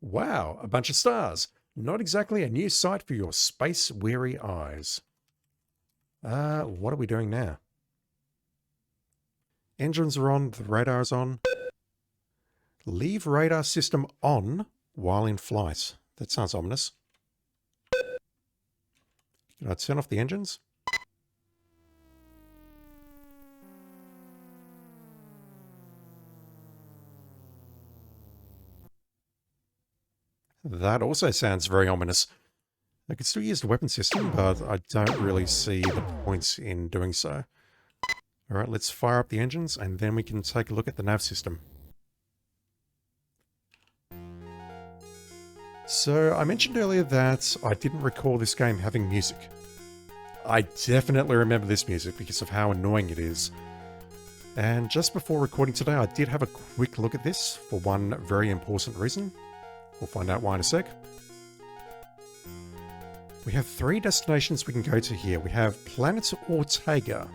Wow, a bunch of stars. Not exactly a new sight for your space-weary eyes. What are we doing now? Engines are on, the radar's on. Leave radar system on while in flight. That sounds ominous. Can I turn off the engines? That also sounds very ominous. I could still use the weapon system, but I don't really see the points in doing so. Alright, let's fire up the engines, and then we can take a look at the nav system. So, I mentioned earlier that I didn't recall this game having music. I definitely remember this music because of how annoying it is. And just before recording today, I did have a quick look at this for one very important reason. We'll find out why in a sec. We have 3 destinations we can go to here. We have Planet Ortega.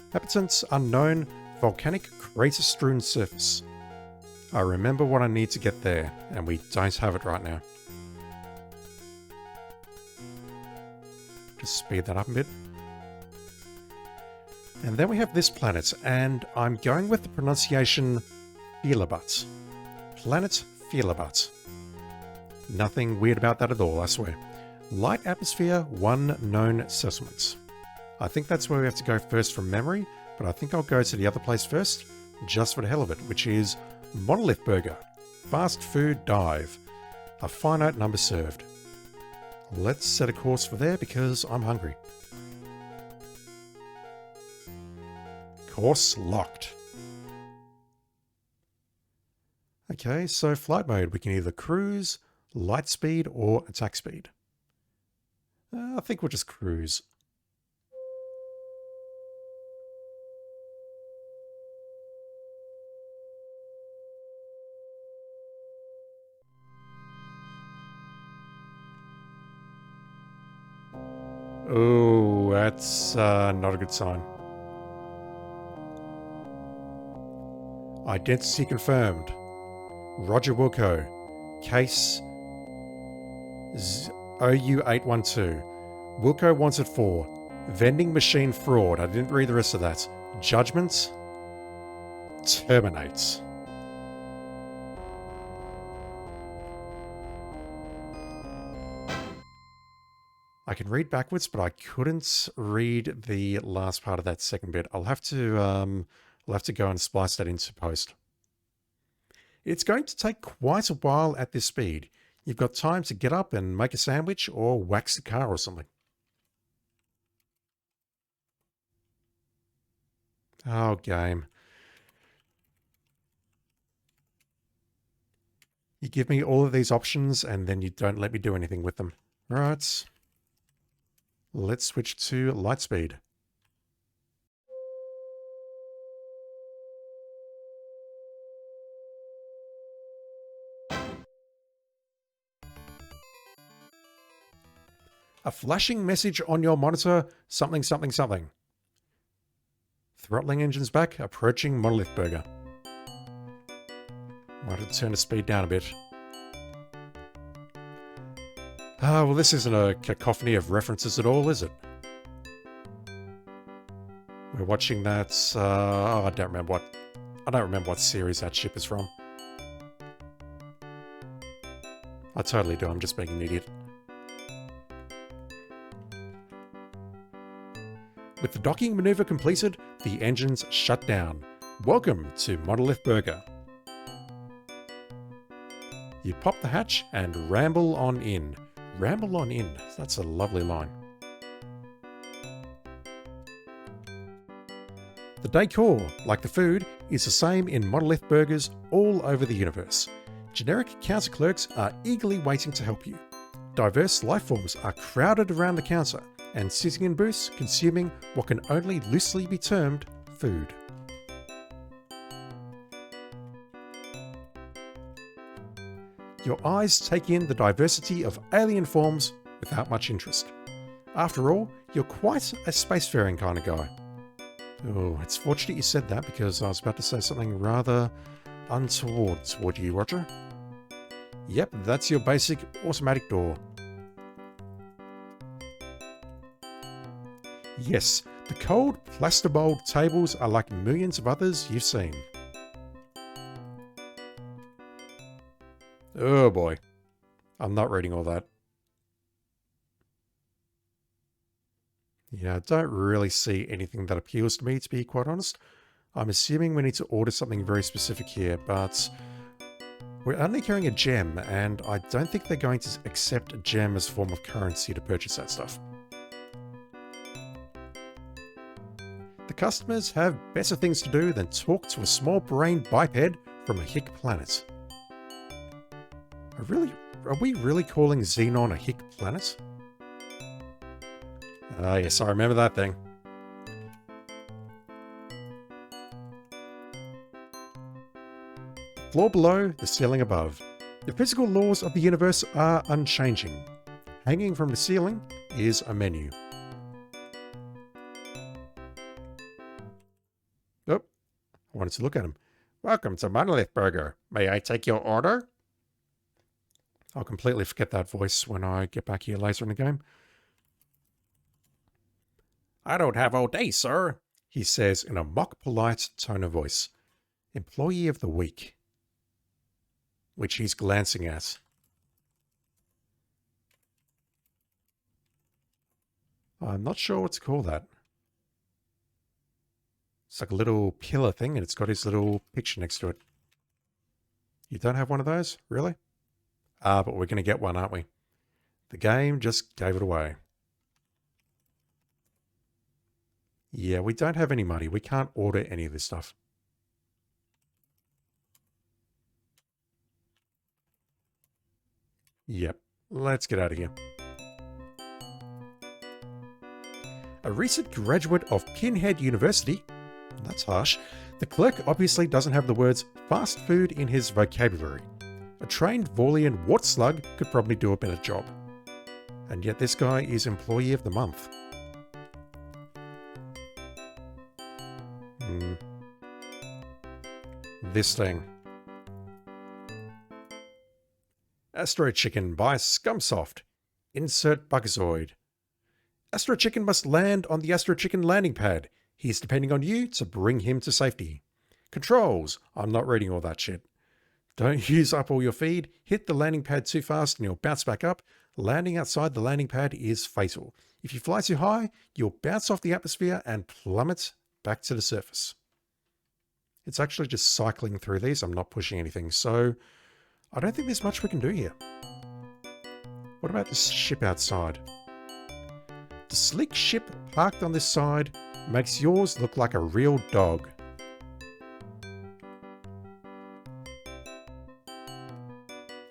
Inhabitants unknown, volcanic crater-strewn surface. I remember what I need to get there, and we don't have it right now. Just speed that up a bit. And then we have this planet, and I'm going with the pronunciation Phleebhut. Planet Phleebhut. Nothing weird about that at all, I swear. Light atmosphere, 1 known settlement. I think that's where we have to go first from memory, but I think I'll go to the other place first, just for the hell of it, which is Monolith Burger. Fast food dive. A finite number served. Let's set a course for there because I'm hungry. Course locked. Okay, so flight mode. We can either cruise, light speed, or attack speed. I think we'll just cruise. Oh, that's not a good sign. Identity confirmed. Roger Wilco. Case OU812. Wilco wanted for vending machine fraud. I didn't read the rest of that. Judgment. Terminates. I can read backwards, but I couldn't read the last part of that second bit. I'll have to go and splice that into post. It's going to take quite a while at this speed. You've got time to get up and make a sandwich or wax the car or something. Oh, game. You give me all of these options and then you don't let me do anything with them. Right. Let's switch to light speed. A flashing message on your monitor, something, something, something. Throttling engines back, approaching Monolith Burger. Might have to turn the speed down a bit. Well, this isn't a cacophony of references at all, is it? We're watching that, I don't remember what series that ship is from. I totally do, I'm just being an idiot. With the docking maneuver completed, the engines shut down. Welcome to Monolith Burger. You pop the hatch and ramble on in. Ramble on in. That's a lovely line. The decor, like the food, is the same in Monolith Burgers all over the universe. Generic counter clerks are eagerly waiting to help you. Diverse lifeforms are crowded around the counter and sitting in booths consuming what can only loosely be termed food. Your eyes take in the diversity of alien forms without much interest. After all, you're quite a spacefaring kind of guy. Oh, it's fortunate you said that because I was about to say something rather untoward toward you, Roger. Yep, that's your basic automatic door. Yes, the cold plastermold tables are like millions of others you've seen. Oh boy. I'm not reading all that. Yeah, I don't really see anything that appeals to me, to be quite honest. I'm assuming we need to order something very specific here, but we're only carrying a gem, and I don't think they're going to accept a gem as a form of currency to purchase that stuff. The customers have better things to do than talk to a small-brained biped from a hick planet. Are we really calling Xenon a hick planet? Ah, yes, I remember that thing. Floor below, the ceiling above. The physical laws of the universe are unchanging. Hanging from the ceiling is a menu. Oh, I wanted to look at him. Welcome to Monolith Burger. May I take your order? I'll completely forget that voice when I get back here later in the game. I don't have all day, sir, he says in a mock polite tone of voice. Employee of the week. Which he's glancing at. I'm not sure what to call that. It's like a little pillar thing and it's got his little picture next to it. You don't have one of those? Really? Ah, but we're going to get one, aren't we? The game just gave it away. Yeah, we don't have any money. We can't order any of this stuff. Yep, let's get out of here. A recent graduate of Pinhead University. That's harsh. The clerk obviously doesn't have the words fast food in his vocabulary. A trained Vorlian wart slug could probably do a better job. And yet this guy is Employee of the Month. This thing. Astro Chicken by Scumsoft. Insert Bugazoid. Astro Chicken must land on the Astro Chicken landing pad. He's depending on you to bring him to safety. Controls. I'm not reading all that shit. Don't use up all your feed. Hit the landing pad too fast and you'll bounce back up. Landing outside the landing pad is fatal. If you fly too high, you'll bounce off the atmosphere and plummet back to the surface. It's actually just cycling through these. I'm not pushing anything, so I don't think there's much we can do here. What about this ship outside? The sleek ship parked on this side makes yours look like a real dog.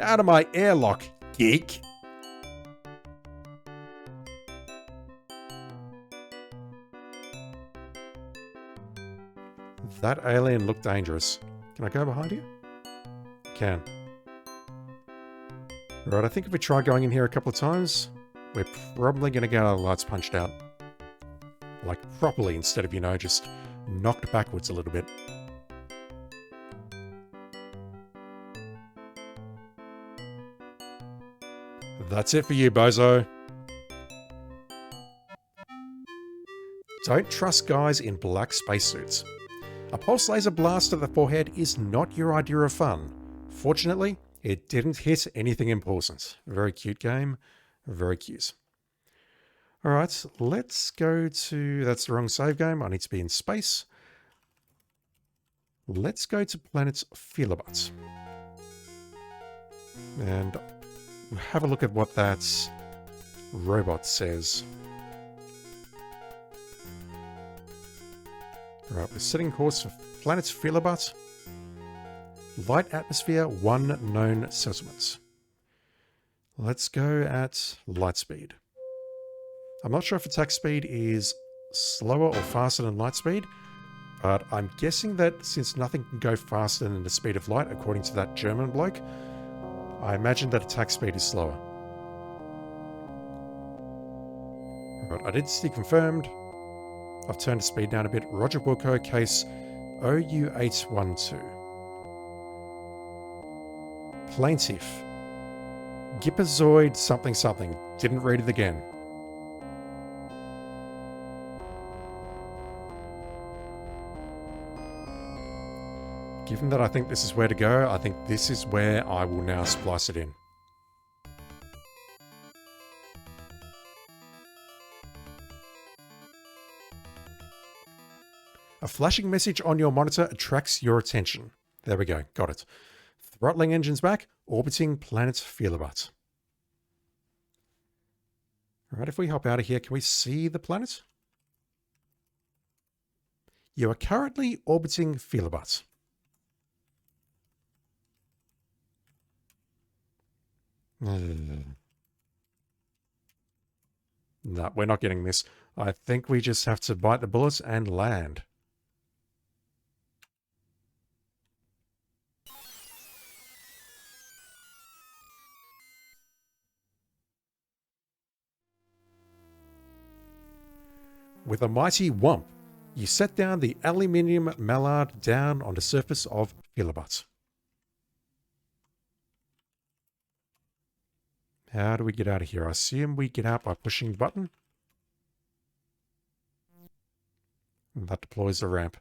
Out of my airlock, geek! That alien looked dangerous. Can I go behind you? Can. Right, I think if we try going in here a couple of times, we're probably going to get our lights punched out. Like properly instead of, you know, just knocked backwards a little bit. That's it for you, bozo. Don't trust guys in black spacesuits. A pulse laser blast to the forehead is not your idea of fun. Fortunately, it didn't hit anything important. Very cute game. Very cute. Alright, let's go to... That's the wrong save game. I need to be in space. Let's go to planet Phleebhut. And have a look at what that robot says. Alright, we're setting course for planet Phleebhut. Light atmosphere, 1 known settlement. Let's go at light speed. I'm not sure if attack speed is slower or faster than light speed, but I'm guessing that since nothing can go faster than the speed of light, according to that German bloke, I imagine that attack speed is slower. Right, identity confirmed. I've turned the speed down a bit. Roger Wilco, case OU812. Plaintiff. Gipazoid something something. Didn't read it again. Given that I think this is where to go, I think this is where I will now splice it in. A flashing message on your monitor attracts your attention. There we go, got it. Throttling engines back, orbiting planet Phleebhut. Alright, if we hop out of here, can we see the planet? You are currently orbiting Phleebhut. No, we're not getting this. I think we just have to bite the bullets and land. With a mighty whomp, you set down the aluminium mallard down on the surface of Phleebhut. How do we get out of here? I assume we get out by pushing the button. And that deploys the ramp.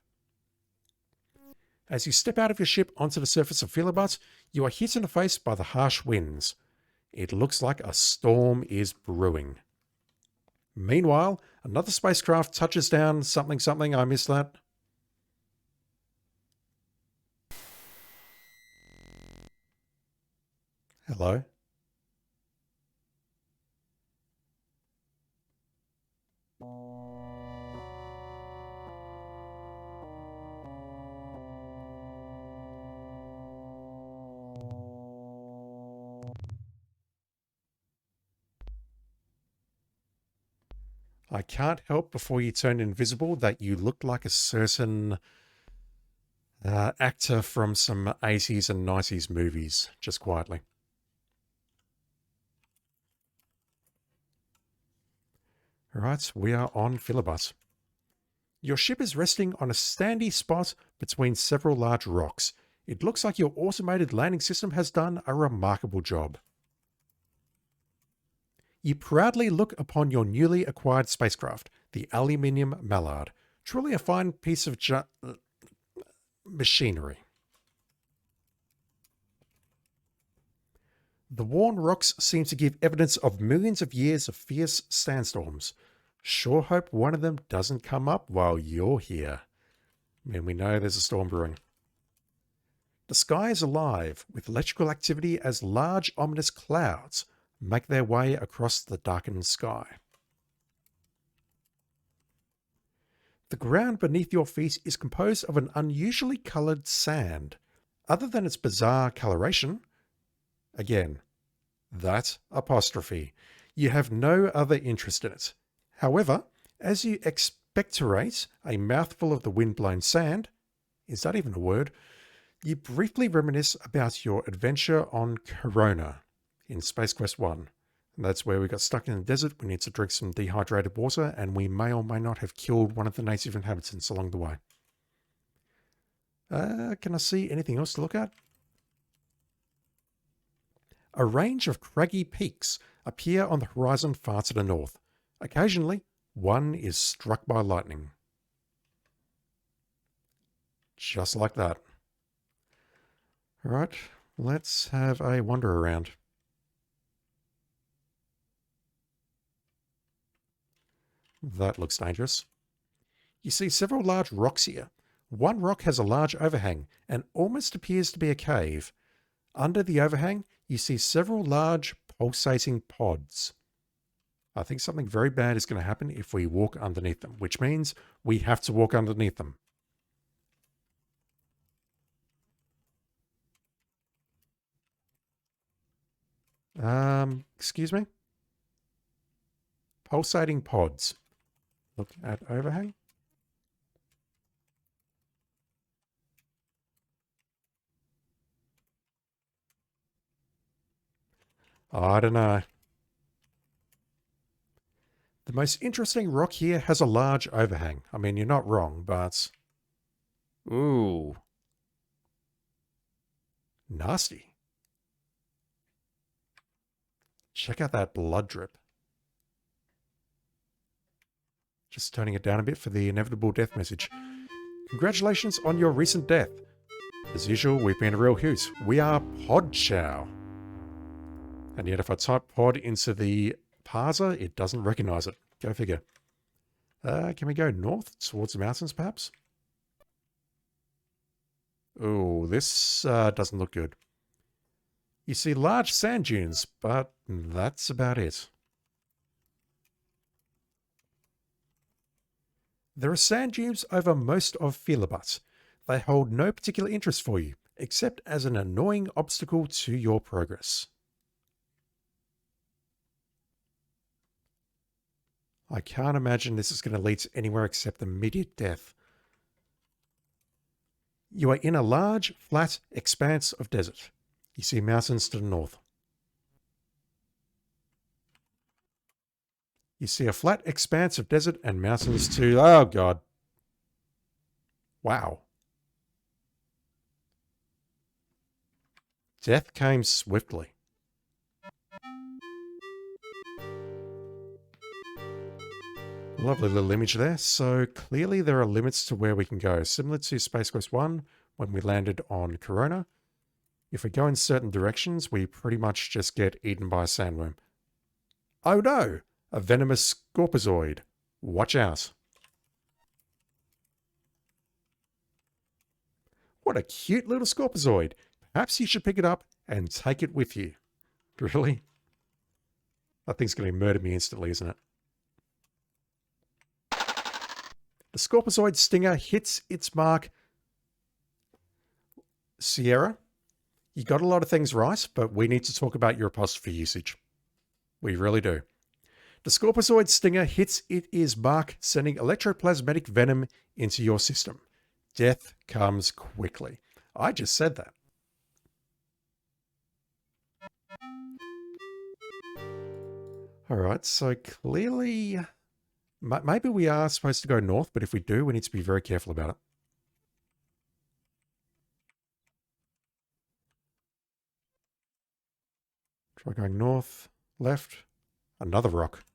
As you step out of your ship onto the surface of Phleebhut, you are hit in the face by the harsh winds. It looks like a storm is brewing. Meanwhile, another spacecraft touches down something something. I missed that. Hello? I can't help before you turned invisible that you looked like a certain actor from some 80s and 90s movies, just quietly. Alright, we are on Phleebhut. Your ship is resting on a sandy spot between several large rocks. It looks like your automated landing system has done a remarkable job. You proudly look upon your newly acquired spacecraft, the aluminium mallard. Truly a fine piece of machinery. The worn rocks seem to give evidence of millions of years of fierce sandstorms. Sure hope one of them doesn't come up while you're here. I mean, we know there's a storm brewing. The sky is alive with electrical activity as large ominous clouds make their way across the darkened sky. The ground beneath your feet is composed of an unusually coloured sand. Other than its bizarre coloration, again, that apostrophe, you have no other interest in it. However, as you expectorate a mouthful of the wind-blown sand, is that even a word? You briefly reminisce about your adventure on Corona in Space Quest 1. And that's where we got stuck in the desert. We need to drink some dehydrated water, and we may or may not have killed one of the native inhabitants along the way. Can I see anything else to look at? A range of craggy peaks appear on the horizon far to the north. Occasionally, one is struck by lightning. Just like that. All right, let's have a wander around. That looks dangerous. You see several large rocks here. One rock has a large overhang and almost appears to be a cave. Under the overhang, you see several large pulsating pods. I think something very bad is going to happen if we walk underneath them, which means we have to walk underneath them. Excuse me? Pulsating pods. Look at overhang. I don't know. The most interesting rock here has a large overhang. I mean, you're not wrong, but... Ooh. Nasty. Check out that blood drip. Just turning it down a bit for the inevitable death message. Congratulations on your recent death. As usual, we've been a real hoot. We are Podchow. And yet if I type pod into the parser, it doesn't recognize it. Go figure. Can we go north towards the mountains, perhaps? Oh, this doesn't look good. You see large sand dunes, but that's about it. There are sand dunes over most of Phleebhut. They hold no particular interest for you, except as an annoying obstacle to your progress. I can't imagine this is going to lead to anywhere except immediate death. You are in a large, flat expanse of desert. You see mountains to the north. You see a flat expanse of desert and mountains to... Oh, God. Wow. Death came swiftly. Lovely little image there. So clearly there are limits to where we can go. Similar to Space Quest 1 when we landed on Corona. If we go in certain directions, we pretty much just get eaten by a sandworm. Oh no! A venomous scorpizoid. Watch out. What a cute little scorpizoid. Perhaps you should pick it up and take it with you. Really? That thing's going to murder me instantly, isn't it? The scorpizoid stinger hits its mark. Sierra, you got a lot of things right, but we need to talk about your apostrophe usage. We really do. The scorpizoid stinger hits its mark, sending electroplasmatic venom into your system. Death comes quickly. I just said that. Alright, so clearly... Maybe we are supposed to go north, but if we do, we need to be very careful about it. Try going north, left, another rock.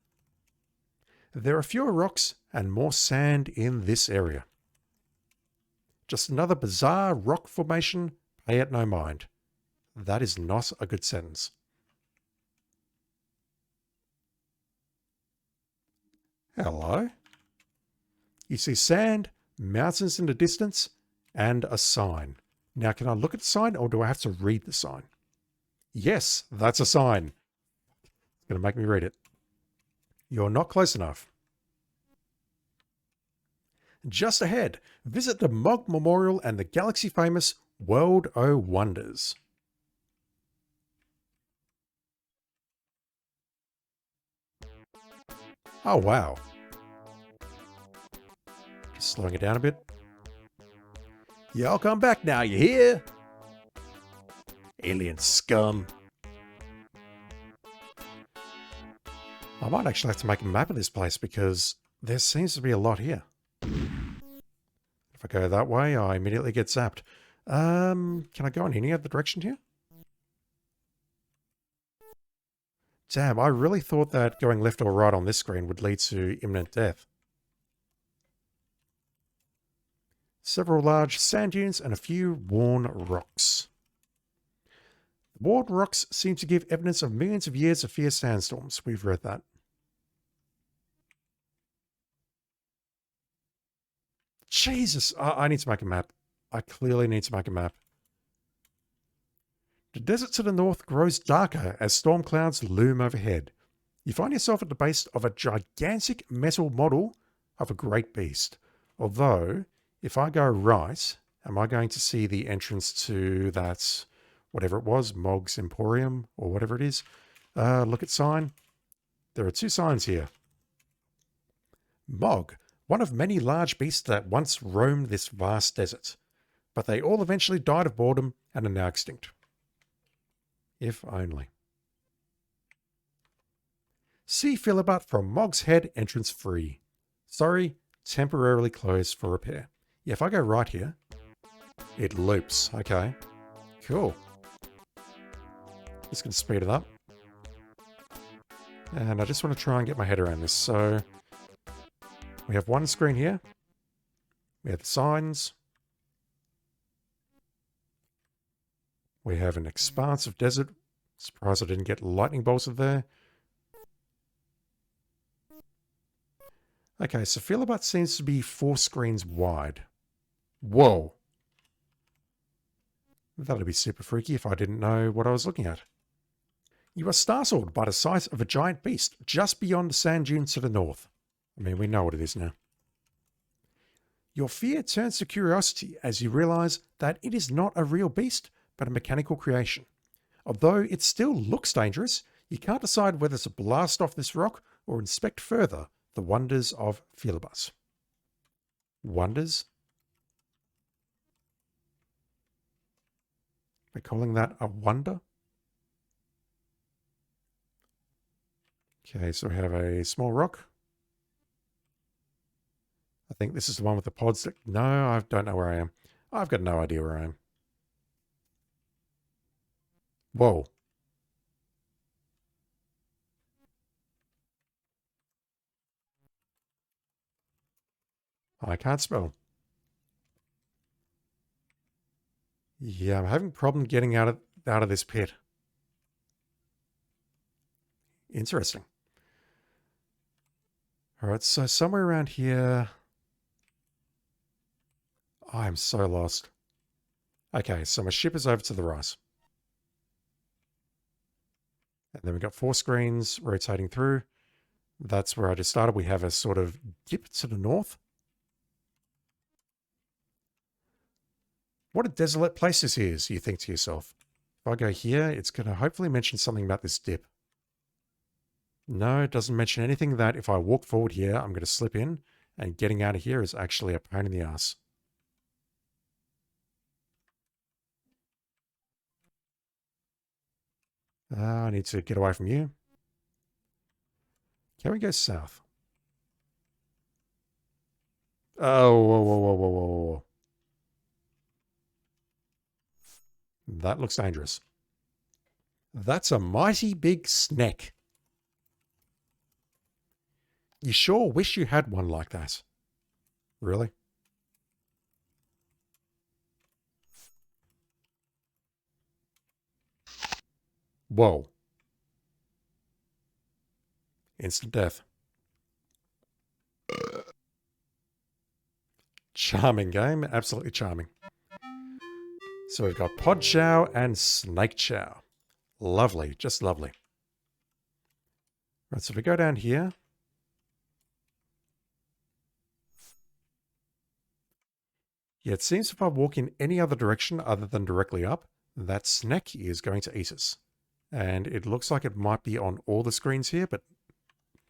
There are fewer rocks and more sand in this area. Just another bizarre rock formation, pay it no mind. That is not a good sentence. Hello. You see sand, mountains in the distance, and a sign. Now, can I look at the sign or do I have to read the sign? Yes, that's a sign. It's going to make me read it. You're not close enough. Just ahead, visit the Mog Memorial and the galaxy-famous World O' Wonders. Oh, wow. Just slowing it down a bit. Y'all come back now, you hear? Alien scum. I might actually have to make a map of this place because there seems to be a lot here. If I go that way, I immediately get zapped. Can I go in any other direction here? Damn, I really thought that going left or right on this screen would lead to imminent death. Several large sand dunes and a few worn rocks. The worn rocks seem to give evidence of millions of years of fierce sandstorms. We've read that. Jesus, I need to make a map. I clearly need to make a map. The desert to the north grows darker as storm clouds loom overhead. You find yourself at the base of a gigantic metal model of a great beast. Although, if I go right, am I going to see the entrance to that, whatever it was, Mog's Emporium, or whatever it is? Look at sign. There are two signs here. Mog, one of many large beasts that once roamed this vast desert. But they all eventually died of boredom and are now extinct. If only. See Phleebhut from Mog's Head entrance free. Sorry, temporarily closed for repair. Yeah, if I go right here, it loops. Okay, cool. Just going to speed it up. And I just want to try and get my head around this. So we have one screen here. We have the signs. We have an expanse of desert. Surprised I didn't get lightning bolts there. Okay, so Phleebhut seems to be 4 screens wide. Whoa. That'd be super freaky if I didn't know what I was looking at. You are startled by the sight of a giant beast just beyond the sand dunes to the north. I mean, we know what it is now. Your fear turns to curiosity as you realize that it is not a real beast, but a mechanical creation. Although it still looks dangerous, you can't decide whether to blast off this rock or inspect further the wonders of Phleebhut. Wonders? We're calling that a wonder? Okay, so we have a small rock. I think this is the one with the pods that... No, I don't know where I am. I've got no idea where I am. Whoa. I can't spell. Yeah, I'm having a problem getting out of this pit. Interesting. All right, so somewhere around here... I'm so lost. Okay, so my ship is over to the right. And then we've got 4 screens rotating through. That's where I just started. We have a sort of dip to the north. What a desolate place this is, you think to yourself. If I go here, it's going to hopefully mention something about this dip. No, it doesn't mention anything that if I walk forward here, I'm going to slip in, and getting out of here is actually a pain in the ass. I need to get away from you. Can we go south? Oh, whoa, whoa, whoa, whoa, whoa, whoa. That looks dangerous. That's a mighty big snake. You sure wish you had one like that. Really? Whoa. Instant death. Charming game. Absolutely charming. So we've got Pod Chow and Snake Chow. Lovely. Just lovely. Right, so if we go down here. Yeah, it seems if I walk in any other direction other than directly up, that snake is going to eat us. And it looks like it might be on all the screens here, but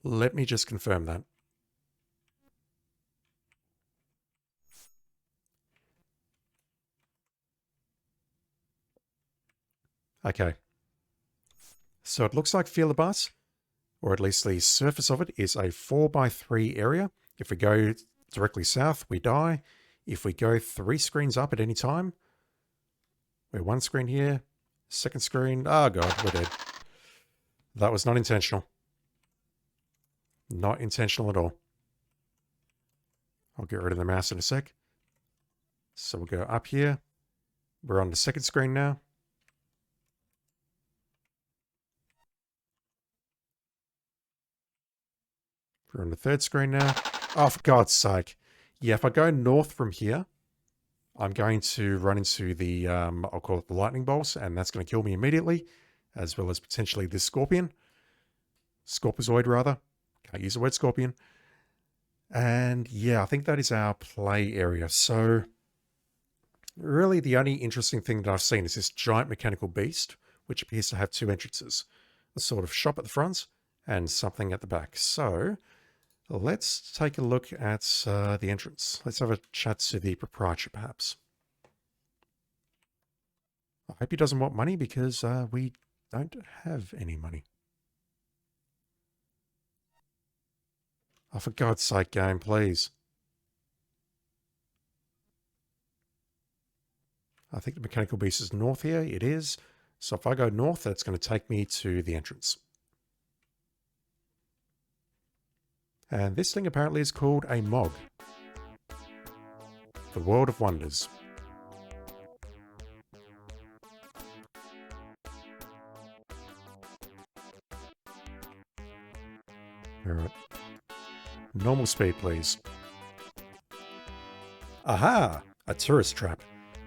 let me just confirm that. Okay. So it looks like Phleebhut, or at least the surface of it, is a 4x3 area. If we go directly south, we die. If we go 3 screens up at any time, we're 1 screen here, 2nd screen. Oh god, we're dead. That was not intentional. Not intentional at all. I'll get rid of the mouse in a sec. So we'll go up here. We're on the 2nd screen now. We're on the 3rd screen now. Oh, for God's sake. Yeah, if I go north from here, I'm going to run into the, I'll call it the lightning bolts, and that's going to kill me immediately, as well as potentially this scorpion. Scorpizoid, rather. Can't use the word scorpion. And yeah, I think that is our play area. So really the only interesting thing that I've seen is this giant mechanical beast, which appears to have 2 entrances. A sort of shop at the front and something at the back. So let's take a look at the entrance. Let's have a chat to the proprietor, perhaps. I hope he doesn't want money because we don't have any money. Oh, for God's sake, game, please. I think the mechanical beast is north here. It is. So if I go north, that's going to take me to the entrance. And this thing apparently is called a MOG. The World of Wonders. Alright. Normal speed, please. Aha! A tourist trap.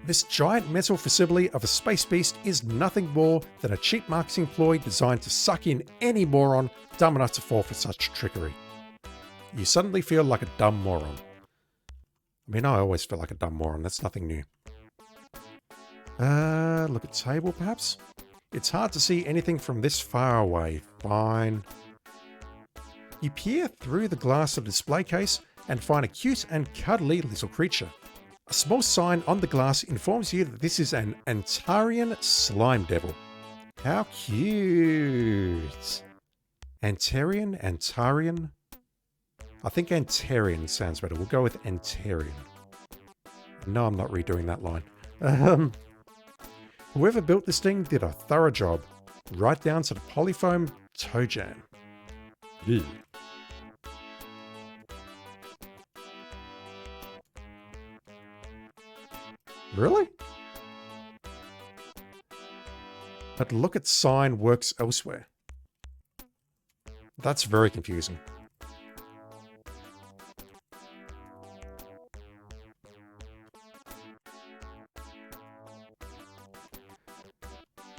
This giant metal facsimile of a space beast is nothing more than a cheap marketing ploy designed to suck in any moron dumb enough to fall for such trickery. You suddenly feel like a dumb moron. I mean, I always feel like a dumb moron. That's nothing new. Look at table, perhaps? It's hard to see anything from this far away. Fine. You peer through the glass of the display case and find a cute and cuddly little creature. A small sign on the glass informs you that this is an Antarian slime devil. How cute! Antarian? I think Antarian sounds better. We'll go with Antarian. No, I'm not redoing that line. Whoever built this thing did a thorough job, right down to the polyfoam toe jam. Ew. Really? But look at sign works elsewhere. That's very confusing.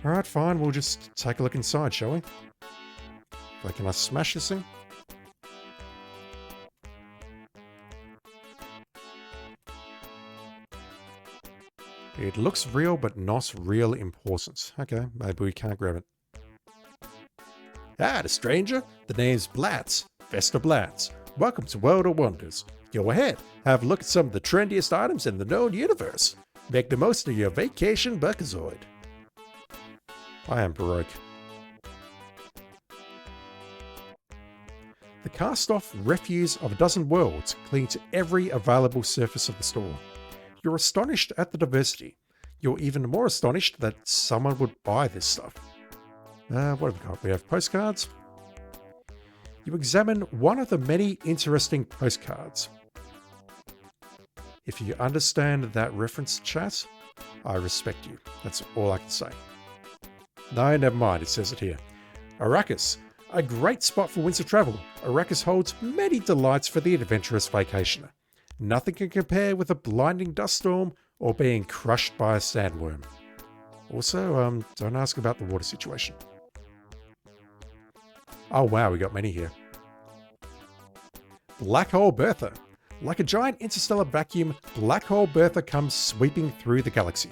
Alright, fine, we'll just take a look inside, shall we? Like, can I smash this thing? It looks real, but not real important. Okay, maybe we can't grab it. Ah, the stranger. The name's Blatz. Fester Blatz. Welcome to World of Wonders. Go ahead, have a look at some of the trendiest items in the known universe. Make the most of your vacation buckazoid. I am broke. The cast-off refuse of a dozen worlds cling to every available surface of the store. You're astonished at the diversity. You're even more astonished that someone would buy this stuff. What have we got? We have postcards. You examine one of the many interesting postcards. If you understand that reference, chat, I respect you. That's all I can say. No, never mind, it says it here. Arrakis, a great spot for winter travel. Arrakis holds many delights for the adventurous vacationer. Nothing can compare with a blinding dust storm or being crushed by a sandworm. Also, don't ask about the water situation. Oh wow, we got many here. Black Hole Bertha. Like a giant interstellar vacuum, Black Hole Bertha comes sweeping through the galaxy.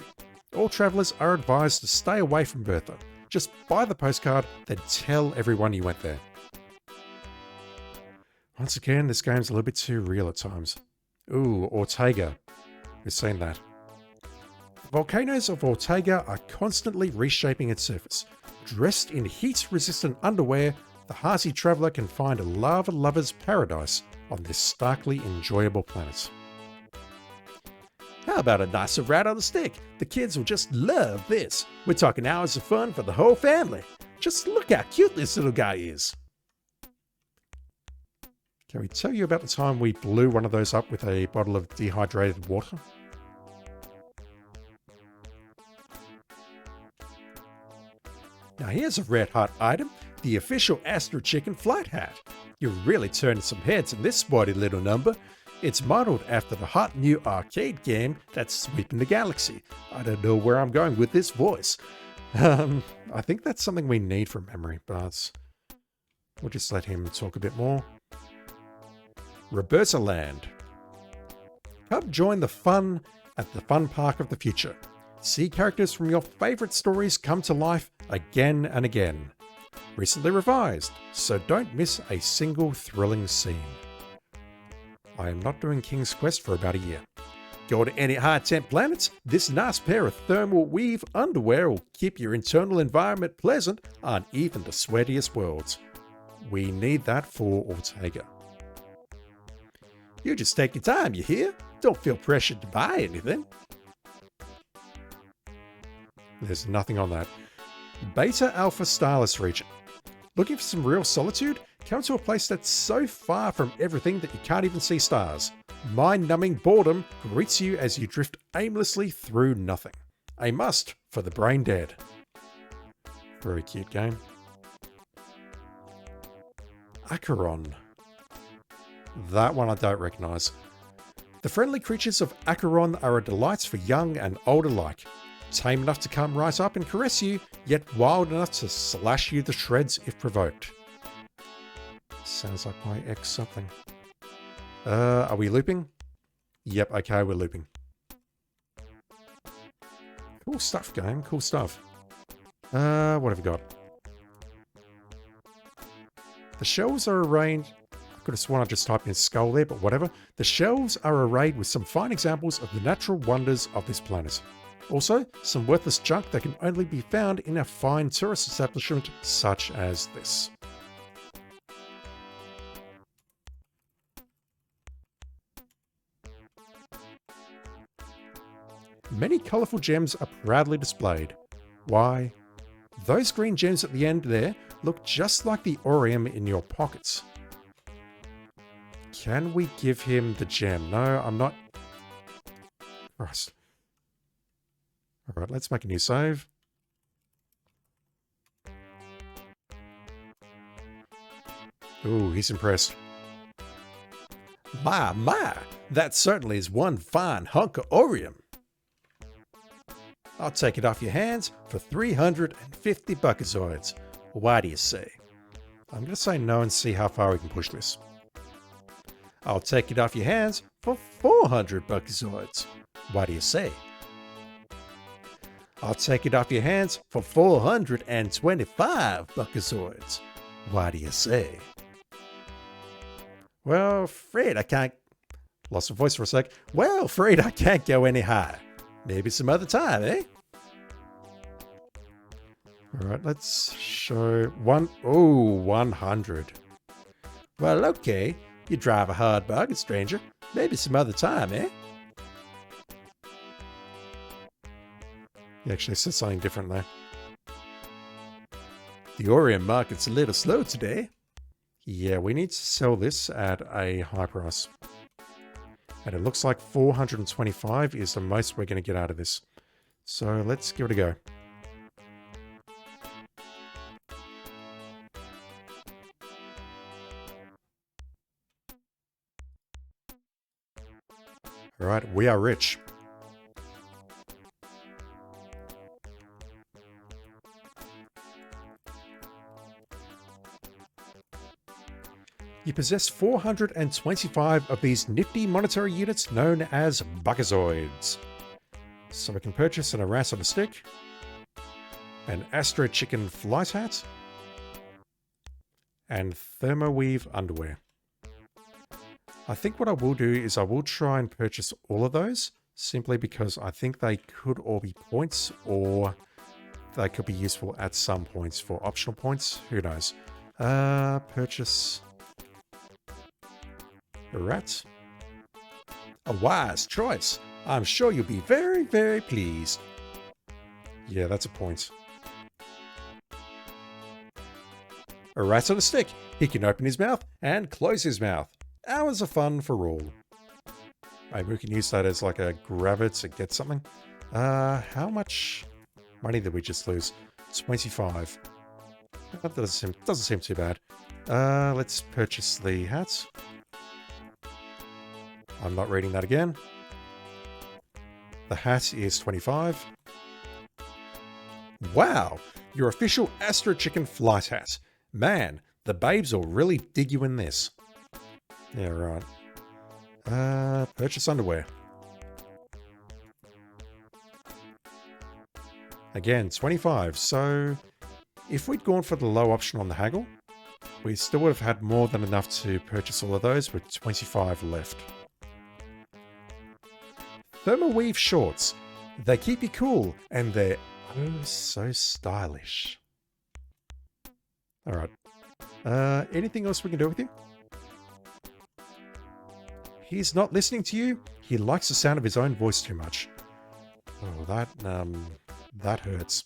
All travelers are advised to stay away from Bertha. Just buy the postcard, then tell everyone you went there. Once again, this game's a little bit too real at times. Ooh, Ortega. We've seen that. The volcanoes of Ortega are constantly reshaping its surface. Dressed in heat-resistant underwear, the hearty traveller can find a lava lover's paradise on this starkly enjoyable planet. How about a nicer rat on the stick? The kids will just love this. We're talking hours of fun for the whole family. Just look how cute this little guy is. Can we tell you about the time we blew one of those up with a bottle of dehydrated water? Now here's a red hot item, the official Astro Chicken flight hat. You're really turning some heads in this sporty little number. It's modeled after the hot new arcade game that's sweeping the galaxy. I don't know where I'm going with this voice. I think that's something we need from memory, but we'll just let him talk a bit more. Roberta Land. Come join the fun at the fun park of the future. See characters from your favourite stories come to life again and again. Recently revised, so don't miss a single thrilling scene. I am not doing King's Quest for about a year. Go to any high temp planets, this nice pair of thermal weave underwear will keep your internal environment pleasant on even the sweatiest worlds. We need that for Ortega. You just take your time, you hear? Don't feel pressured to buy anything. There's nothing on that. Beta Alpha Starless region. Looking for some real solitude? come to a place that's so far from everything that you can't even see stars. Mind-numbing boredom greets you as you drift aimlessly through nothing. A must for the brain dead. Very cute game. Acheron. That one I don't recognise. The friendly creatures of Acheron are a delight for young and old alike. Tame enough to come right up and caress you, yet wild enough to slash you to shreds if provoked. Sounds like my ex something. Are we looping? Yep, okay, we're looping. Cool stuff, game. Cool stuff. What have we got? The shelves are arranged... I could have sworn I just typed in skull there, but whatever. The shelves are arrayed with some fine examples of the natural wonders of this planet. Also, some worthless junk that can only be found in a fine tourist establishment such as this. Many colourful gems are proudly displayed. Why? Those green gems at the end there look just like the Aurium in your pockets. Can we give him the gem? No, I'm not... Christ. Alright, let's make a new save. Ooh, he's impressed. My, that certainly is one fine hunk of Aurium. I'll take it off your hands for 350 buckazoids. Why do you say? I'm going to say no and see how far we can push this. I'll take it off your hands for 400 buckazoids. Why do you say? I'll take it off your hands for 425 buckazoids. Why do you say? Well, Fred, I can't... Lost my voice for a sec. Well, Fred, I can't go any higher. Maybe some other time, eh? Alright, let's show one... Oh, 100. Well, okay. You drive a hard bargain, stranger. Maybe some other time, eh? He actually said something different there. The Aurium market's a little slow today. Yeah, we need to sell this at a high price. And it looks like 425 is the most we're going to get out of this. So let's give it a go. Alright, we are rich. You possess 425 of these nifty monetary units known as buckazoids. So we can purchase an Aras on a stick, an Astro Chicken flight hat, and Thermoweave underwear. I think what I will do is I will try and purchase all of those, simply because I think they could all be points, or they could be useful at some points for optional points. Who knows? Purchase... a rat. A wise choice. I'm sure you'll be very, very pleased. Yeah, that's a point. A rat on a stick. He can open his mouth and close his mouth. Hours of fun for all. Maybe we can use that as like a grabber to get something. How much money did we just lose? 25. That doesn't seem too bad. Let's purchase the hats. I'm not reading that again. The hat is 25. Wow! Your official Astro Chicken flight hat. Man, the babes will really dig you in this. Yeah, right. Purchase underwear. Again, 25. So, if we'd gone for the low option on the haggle, we still would have had more than enough to purchase all of those with 25 left. Thermoweave shorts. They keep you cool, and they're oh so stylish. Alright. Anything else we can do with you? He's not listening to you. He likes the sound of his own voice too much. Oh, that hurts.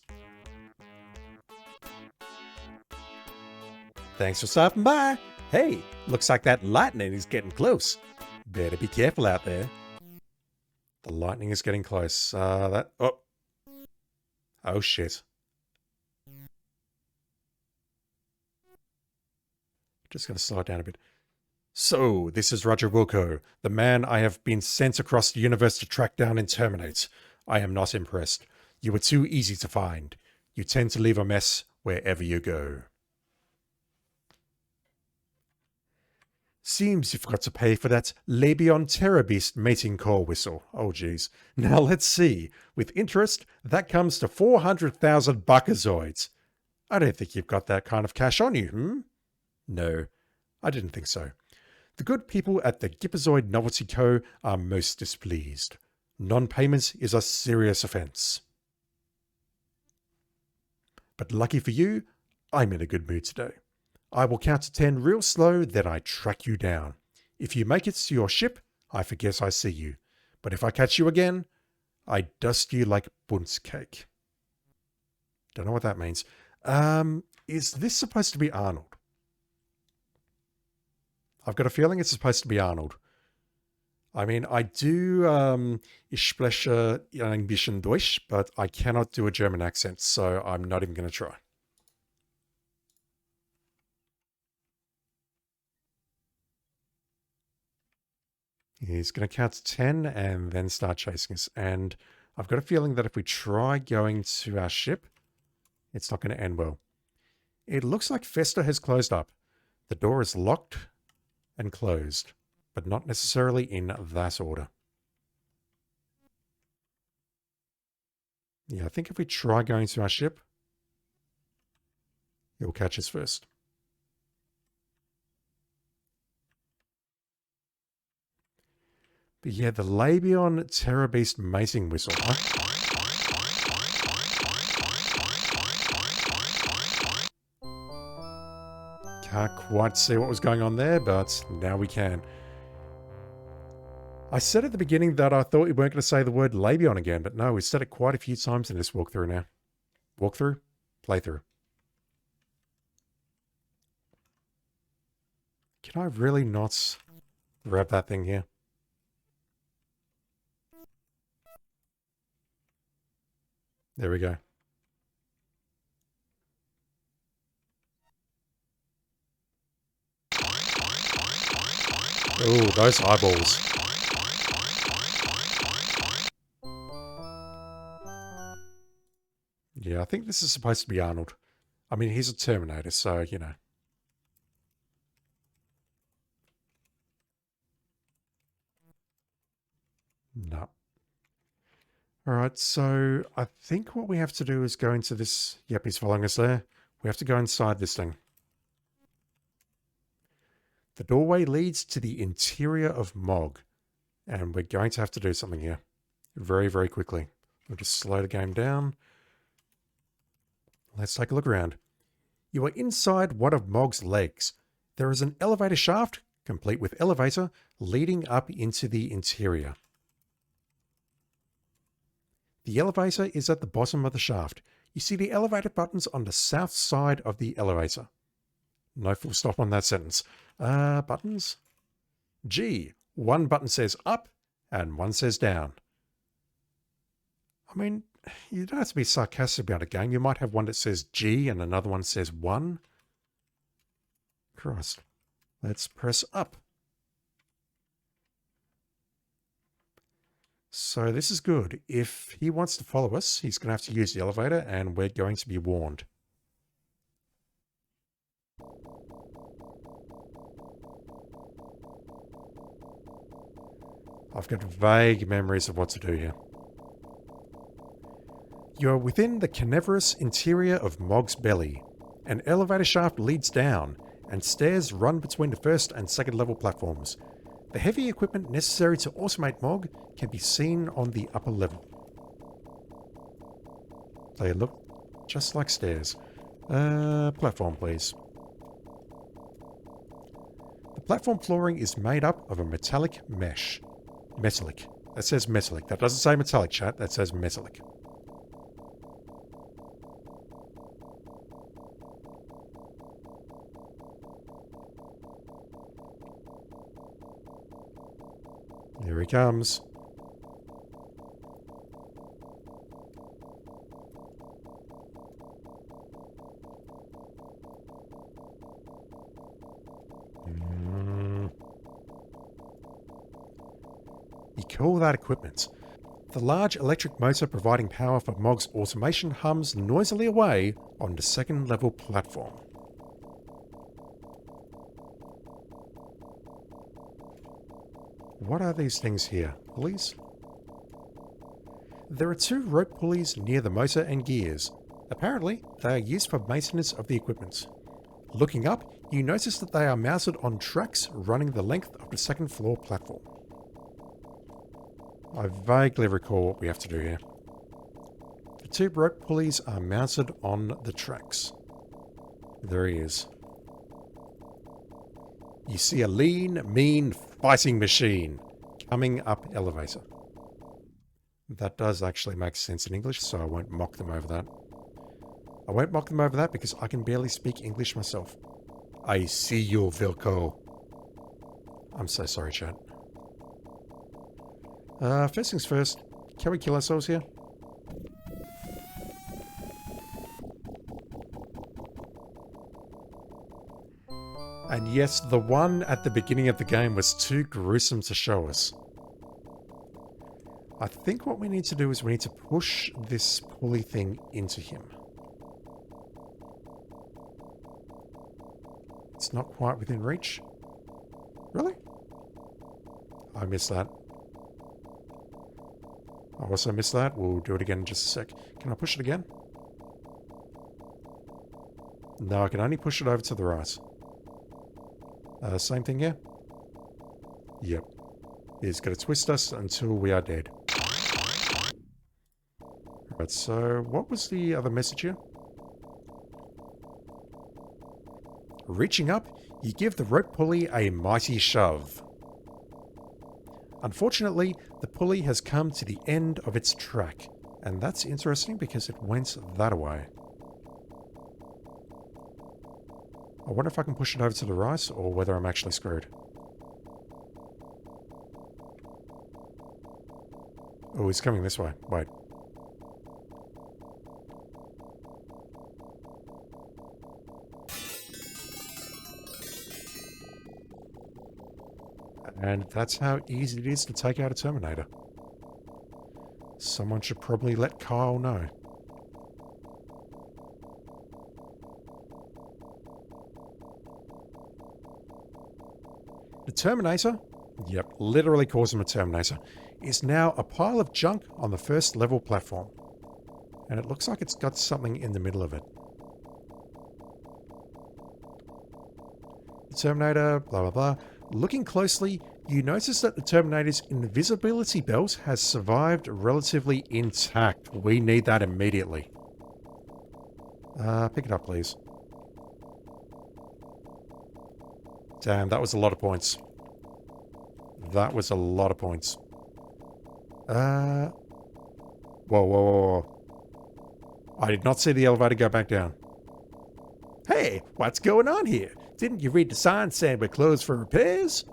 Thanks for stopping by. Hey, looks like that lightning is getting close. Better be careful out there. The lightning is getting close. Oh shit. Just gonna slow it down a bit. So, this is Roger Wilco, the man I have been sent across the universe to track down and terminate. I am not impressed. You were too easy to find. You tend to leave a mess wherever you go. Seems you've got to pay for that Labion Terror Beast mating call whistle. Oh geez. Now let's see. With interest, that comes to 400,000 buckazoids. I don't think you've got that kind of cash on you, No, I didn't think so. The good people at the Gippazoid Novelty Co. are most displeased. Non-payment is a serious offence. But lucky for you, I'm in a good mood today. I will count to 10 real slow, then I track you down. If you make it to your ship, I forget I see you. But if I catch you again, I dust you like bundt cake. Don't know what that means. Is this supposed to be Arnold? I've got a feeling it's supposed to be Arnold. I mean, I do ich spreche ein bisschen Deutsch, but I cannot do a German accent, so I'm not even going to try. He's going to count to 10 and then start chasing us. And I've got a feeling that if we try going to our ship, it's not going to end well. It looks like Festa has closed up. The door is locked and closed, but not necessarily in that order. Yeah, I think if we try going to our ship, he'll catch us first. But yeah, the Labion Terror Beast mating whistle. Can't quite see what was going on there, but now we can. I said at the beginning that I thought we weren't going to say the word Labion again, but no, we've said it quite a few times in this walkthrough now. Walkthrough? Playthrough. Can I really not grab that thing here? There we go. Oh, those eyeballs. Yeah, I think this is supposed to be Arnold. I mean, he's a Terminator, so, you know. No. Alright, so I think what we have to do is go into this... Yep, he's following us there. We have to go inside this thing. The doorway leads to the interior of Mog, and we're going to have to do something here. Very, very quickly. We'll just slow the game down. Let's take a look around. You are inside one of Mog's legs. There is an elevator shaft, complete with elevator, leading up into the interior. The elevator is at the bottom of the shaft. You see the elevator buttons on the south side of the elevator. No full stop on that sentence. Buttons? G. One button says up and one says down. I mean, you don't have to be sarcastic about a game. You might have one that says G and another one says 1. Christ. Let's press up. So this is good. If he wants to follow us, he's going to have to use the elevator, and we're going to be warned. I've got vague memories of what to do here. You're within the carnivorous interior of Mog's belly. An elevator shaft leads down, and stairs run between the first and second level platforms. The heavy equipment necessary to automate Mog can be seen on the upper level. They look just like stairs. Platform, please. The platform flooring is made up of a metallic mesh. Metallic. That says metallic. That doesn't say metallic, chat. That says metallic. Here he comes. You call that equipment? The large electric motor providing power for Mog's automation hums noisily away on the second level platform. What are these things here? Pulleys? There are 2 rope pulleys near the motor and gears. Apparently, they are used for maintenance of the equipment. Looking up, you notice that they are mounted on tracks running the length of the second floor platform. I vaguely recall what we have to do here. The 2 rope pulleys are mounted on the tracks. There he is. You see a lean, mean fighting machine coming up elevator. That does actually make sense in English, so I won't mock them over that. I won't mock them over that because I can barely speak English myself. I see you, Vilko. I'm so sorry, chat. First things first, can we kill ourselves here? And yes, the one at the beginning of the game was too gruesome to show us. I think what we need to do is we need to push this pulley thing into him. It's not quite within reach. Really? I missed that. I also missed that. We'll do it again in just a sec. Can I push it again? No, I can only push it over to the right. Same thing here? Yep. He's going to twist us until we are dead. Right, so what was the other message here? Reaching up, you give the rope pulley a mighty shove. Unfortunately, the pulley has come to the end of its track, and that's interesting because it went that way. I wonder if I can push it over to the right, or whether I'm actually screwed. Oh, he's coming this way. Wait. And that's how easy it is to take out a Terminator. Someone should probably let Kyle know. The Terminator, yep, literally calls him a Terminator, is now a pile of junk on the first level platform. And it looks like it's got something in the middle of it. The Terminator, blah blah blah. Looking closely, you notice that the Terminator's invisibility belt has survived relatively intact. We need that immediately. Pick it up, please. Damn, that was a lot of points. That was a lot of points. Whoa, whoa, whoa, whoa. I did not see the elevator go back down. Hey, what's going on here? Didn't you read the sign saying we're closed for repairs?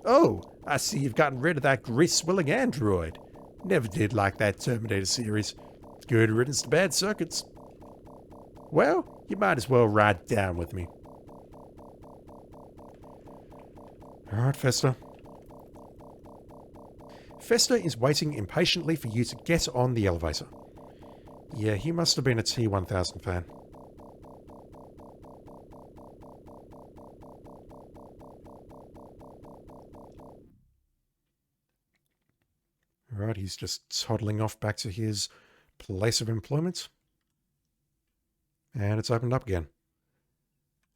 Oh, I see you've gotten rid of that grease-swilling android. Never did like that Terminator series. Good riddance to bad circuits. Well, you might as well ride down with me. Alright, Fester. Fester is waiting impatiently for you to get on the elevator. Yeah, he must have been a T-1000 fan. Alright, he's just toddling off back to his place of employment. And it's opened up again.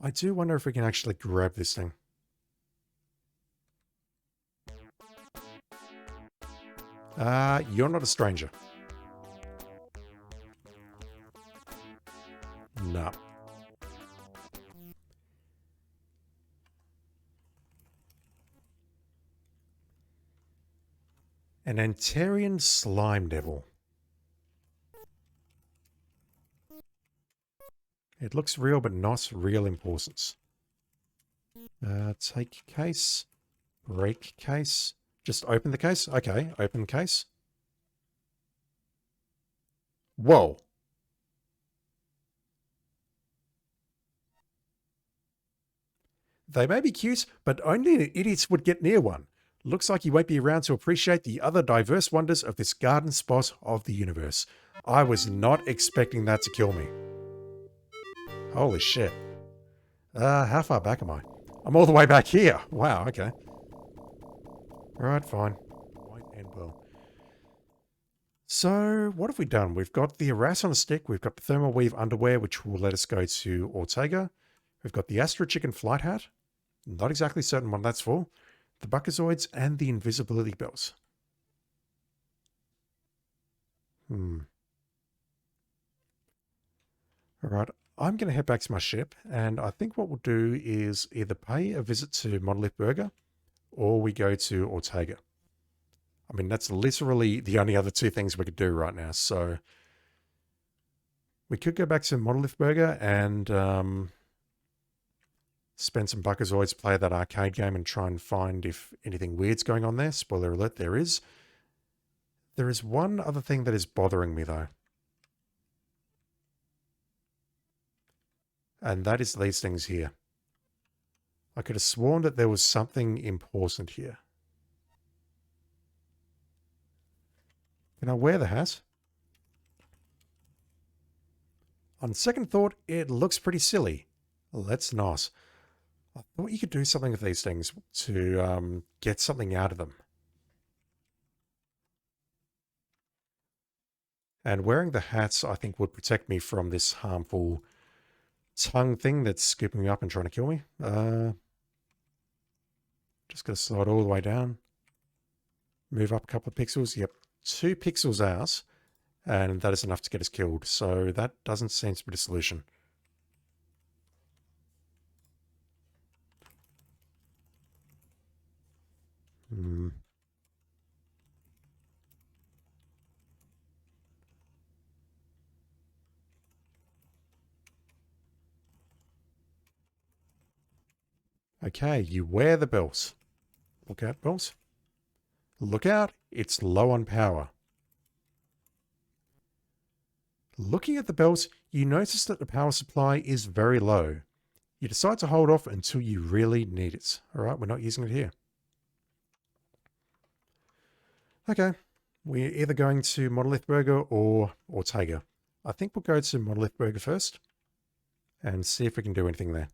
I do wonder if we can actually grab this thing. You're not a stranger. No. An Antarian slime devil. It looks real, but not real importance. Take case. Break case. Just open the case? Okay, open the case. Whoa. They may be cute, but only idiots would get near one. Looks like you won't be around to appreciate the other diverse wonders of this garden spot of the universe. I was not expecting that to kill me. Holy shit. How far back am I? I'm all the way back here. Wow, okay. Alright, fine. Might end well. So, what have we done? We've got the harass on a stick. We've got the thermal weave underwear, which will let us go to Ortega. We've got the Astro Chicken flight hat. Not exactly certain what that's for. The Buckazoids and the invisibility belt. Alright, I'm going to head back to my ship, and I think what we'll do is either pay a visit to Monolith Burger, or we go to Ortega. I mean, that's literally the only other two things we could do right now, so we could go back to Monolith Burger and spend some Buckazoids, play that arcade game, and try and find if anything weird's going on there. Spoiler alert, there is. There is one other thing that is bothering me, though. And that is these things here. I could have sworn that there was something important here. Can I wear the hat? On second thought, it looks pretty silly. Let's not. I thought you could do something with these things to get something out of them. And wearing the hats, I think, would protect me from this harmful tongue thing that's scooping me up and trying to kill me. Just going to slide all the way down. Move up a couple of pixels. Yep, 2 pixels out. And that is enough to get us killed. So that doesn't seem to be the solution. Okay, you wear the belt. Look out, belt. Look out, it's low on power. Looking at the belt, you notice that the power supply is very low. You decide to hold off until you really need it. Alright, we're not using it here. Okay, we're either going to Monolith Burger or Ortega. I think we'll go to Monolith Burger first and see if we can do anything there.